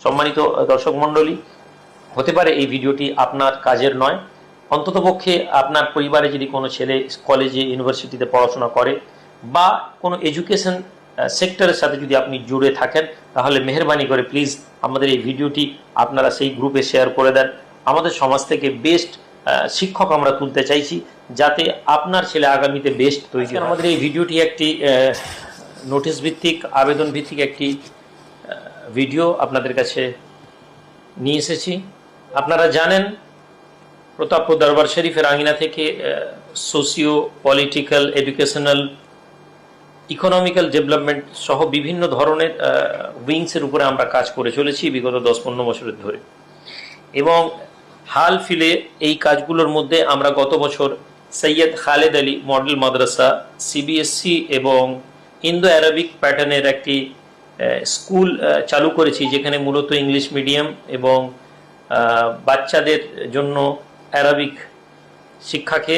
সম্মানিত দর্শক মণ্ডলী, হতে পারে এই ভিডিওটি আপনার কাজের নয়, অন্ততপক্ষে আপনার পরিবারে যদি কোনো ছেলে কলেজে ইউনিভার্সিটিতে পড়াশোনা করে বা কোনো এডুকেশন সেক্টরের সাথে যদি আপনি জুড়ে থাকেন, তাহলে মেহেরবানি করে প্লিজ আমাদের এই ভিডিওটি আপনারা সেই গ্রুপে শেয়ার করে দেন। আমাদের সমাজ থেকে বেস্ট শিক্ষক আমরা তুলতে চাইছি, যাতে আপনার ছেলে আগামীতে বেস্ট তৈরি হয়। আমাদের এই ভিডিওটি একটি নোটিশ ভিত্তিক, আবেদন ভিত্তিক একটি ভিডিও আপনাদের কাছে নিয়ে এসেছি। আপনারা জানেন প্রতাপপুর দরবার শরীফের আঙিনা থেকে socio political, educational, economical development সহ বিভিন্ন ধরনের উইংসের উপরে আমরা কাজ করে চলেছি বিগত 10-15 বছরের ধরে, এবং হাল ফিলে এই কাজগুলোর মধ্যে আমরা গত বছর সৈয়দ খালেদ আলী মডেল মাদ্রাসা, সিবিএসসি এবং ইন্দো অ্যারাবিক প্যাটার্নের একটি স্কুল চালু করেছি, যেখানে মূলত ইংলিশ মিডিয়াম এবং বাচ্চাদের জন্য অ্যারাবিক শিক্ষাকে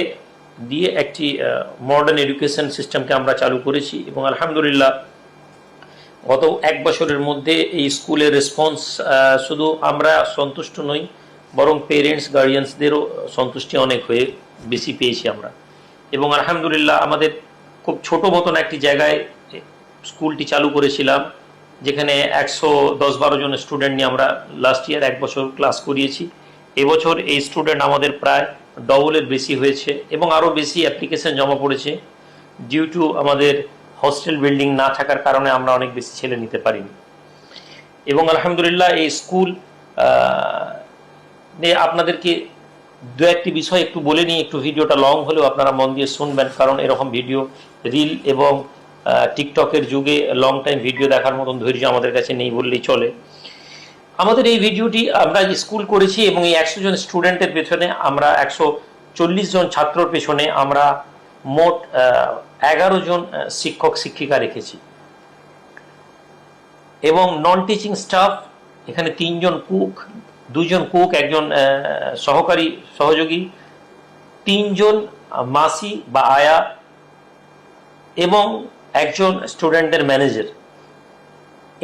দিয়ে একটি মডার্ন এডুকেশন সিস্টেমকে আমরা চালু করেছি। এবং আলহামদুলিল্লাহ গত 1 বছরের মধ্যে এই স্কুলের রেসপন্স, শুধু আমরা সন্তুষ্ট নই, বরং পেরেন্টস গার্ডিয়ানসদেরও সন্তুষ্টি অনেক বেশি পেয়েছি আমরা। এবং আলহামদুলিল্লাহ আমাদের খুব ছোট মতন একটি জায়গায় স্কুলটি চালু করেছিলাম, যেখানে 110-12 জন স্টুডেন্ট নিয়ে আমরা লাস্ট ইয়ার 1 বছর ক্লাস করিয়েছি। এবছর এই স্টুডেন্ট আমাদের প্রায় ডবলের বেশি হয়েছে এবং আরও বেশি অ্যাপ্লিকেশন জমা পড়েছে। ডিউ টু আমাদের হস্টেল বিল্ডিং না থাকার কারণে আমরা অনেক বেশি ছেলে নিতে পারিনি। এবং আলহামদুলিল্লাহ এই স্কুল আপনাদেরকে দু একটি বিষয় একটু বলে নিই, একটু ভিডিওটা লং হলেও আপনারা মন দিয়ে শুনবেন, কারণ এরকম ভিডিও রিল এবং টিকটকের যুগে লং টাইম ভিডিও দেখার মতন ধৈর্য আমাদের কাছে নেই বললেই চলে। আমাদের এই ভিডিওটি আমরা স্কুল করেছি এবং এই 100 জন স্টুডেন্টের পেছনে আমরা 140 জন ছাত্রর পেছনে আমরা মোট 11 জন শিক্ষক শিক্ষিকা রেখেছি। এবং নন টিচিং স্টাফ এখানে 3 জন কুক, 2 জন কুক, 1 জন সহকারী সহযোগী, 3 জন মাসি বা আয়া এবং 1 জন স্টুডেন্টের ম্যানেজার।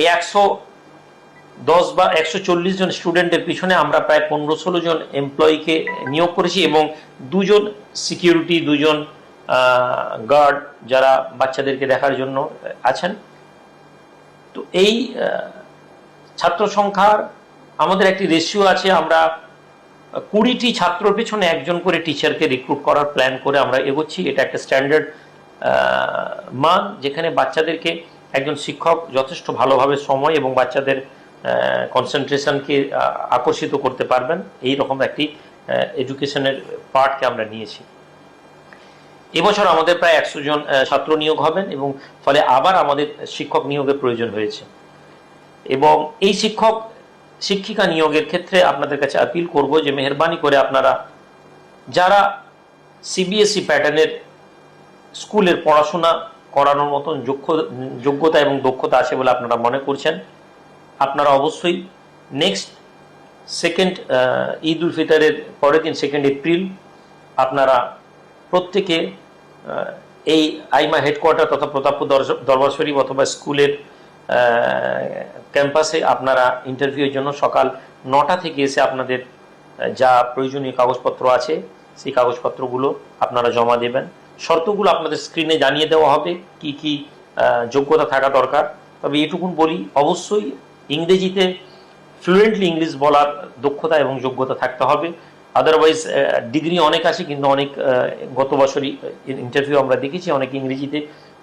এই 110 বা 140 জন স্টুডেন্টের পিছনে আমরা প্রায় 15-16 জন এমপ্লয়িকে নিয়োগ করেছি এবং 2 জন সিকিউরিটি, 2 জন গার্ড যারা বাচ্চাদেরকে দেখার জন্য আছেন। তো এই ছাত্র সংখ্যার আমাদের একটি রেশিও আছে, আমরা 20টি ছাত্রর পেছনে 1 জন করে টিচারকে রিক্রুট করার প্ল্যান করে আমরা এগোচ্ছি। এটা একটা স্ট্যান্ডার্ড মান, যেখানে বাচ্চাদেরকে একজন শিক্ষক যথেষ্ট ভালোভাবে সময় এবং বাচ্চাদের কনসেন্ট্রেশনকে আকর্ষিত করতে পারবেন, এই রকম একটি এডুকেশনের পার্টকে আমরা নিয়েছি। এবছর আমাদের প্রায় 100 জন ছাত্র নিয়োগ হবেন এবং ফলে আবার আমাদের শিক্ষক নিয়োগের প্রয়োজন হয়েছে। এবং এই শিক্ষক শিক্ষিকা নিয়োগের ক্ষেত্রে আপনাদের কাছে আপিল করব যে মেহেরবানি করে আপনারা যারা সিবিএসই প্যাটার্নের স্কুলের পড়াশোনা করানোর মতন যোগ্যতা এবং দক্ষতা আছে বলে আপনারা মনে করছেন, আপনারা অবশ্যই নেক্সট 2nd ঈদ উল ফিতরের পরের দিন 2nd এপ্রিল আপনারা প্রত্যেকে এই আইমা হেডকোয়ার্টার তথা প্রতাপপুর দরবার শরীফ অথবা স্কুলের ক্যাম্পাসে আপনারা ইন্টারভিউর জন্য সকাল 9টা থেকে এসে আপনাদের যা প্রয়োজনীয় কাগজপত্র আছে সেই কাগজপত্রগুলো আপনারা জমা দেবেন। শর্তগুলো আপনাদের স্ক্রিনে জানিয়ে দেওয়া হবে, কি কি যোগ্যতা থাকা দরকার। তবে এটুকুন বলি, অবশ্যই ইংরেজিতে ফ্লুয়েন্টলি ইংলিশ বলার দক্ষতা এবং যোগ্যতা থাকতে হবে। আদারওয়াইজ ডিগ্রি অনেক আছে, কিন্তু অনেক গত বছরই ইন্টারভিউ আমরা দেখেছি অনেক ইংরেজিতে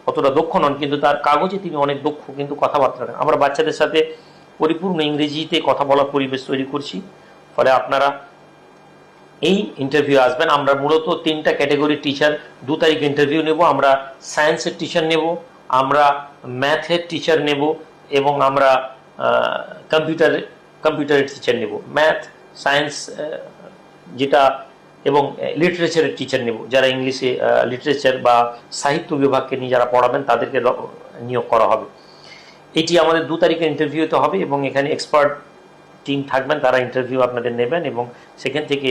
অতটা দক্ষ নন, কিন্তু তার কাগজে তিনি অনেক দক্ষ, কিন্তু কথাবার্তা নেন। আমরা বাচ্চাদের সাথে পরিপূর্ণ ইংরেজিতে কথা বলার পরিবেশ তৈরি করছি, ফলে আপনারা এই ইন্টারভিউ আসবেন। আমরা মূলত 3টা ক্যাটাগরির টিচার 2 তারিখ ইন্টারভিউ নেব। আমরা সায়েন্সের টিচার নেব, আমরা ম্যাথের টিচার নেব এবং আমরা কম্পিউটারের টিচার নেব। ম্যাথ, সায়েন্স যেটা এবং লিটারেচারের টিচার নেব, যারা ইংলিশে লিটারেচার বা সাহিত্য বিভাগকে নিয়ে যারা পড়াবেন তাদেরকে নিয়োগ করা হবে। এটি আমাদের 2 তারিখে ইন্টারভিউতে হবে এবং এখানে এক্সপার্ট টিম থাকবেন, তারা ইন্টারভিউ আপনাদের নেবেন এবং সেখান থেকে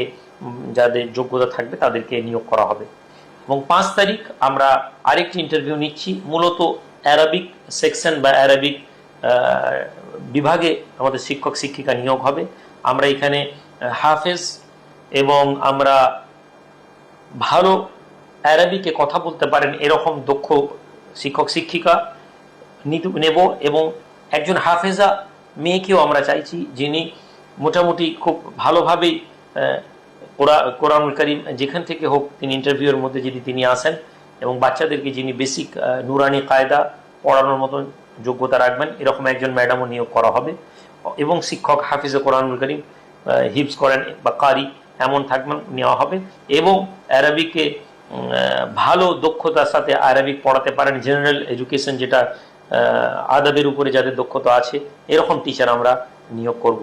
যাদের যোগ্যতা থাকবে তাদেরকে নিয়োগ করা হবে। এবং 5 তারিখ আমরা আরেকটি ইন্টারভিউ নিচ্ছি, মূলত অ্যারাবিক সেকশন বা অ্যারাবিক বিভাগে আমাদের শিক্ষক শিক্ষিকা নিয়োগ হবে। আমরা এখানে হাফেজ এবং আমরা ভালো আরবিকে কথা বলতে পারেন এরকম দক্ষ শিক্ষক শিক্ষিকা নেব, এবং একজন হাফেজা মেয়েকেও আমরা চাইছি যিনি মোটামুটি খুব ভালোভাবেই কোরআনুল কারীম যেখান থেকে হোক তিনি ইন্টারভিউয়ের মধ্যে যদি তিনি আসেন এবং বাচ্চাদেরকে যিনি বেসিক নুরানি কায়দা পড়ানোর মতন যোগ্যতা রাখবেন এরকম একজন ম্যাডামও নিয়োগ করা হবে, এবং শিক্ষক হাফিজে কোরআনুল কারীম হিফজ করেন বা কারি এমন থাকবেন নেওয়া হবে, এবং আরবিকে ভালো দক্ষতার সাথে আরবিক পড়াতে পারেন, জেনারেল এডুকেশন যেটা আদবের উপরে যাদের দক্ষতা আছে এরকম টিচার আমরা নিয়োগ করব।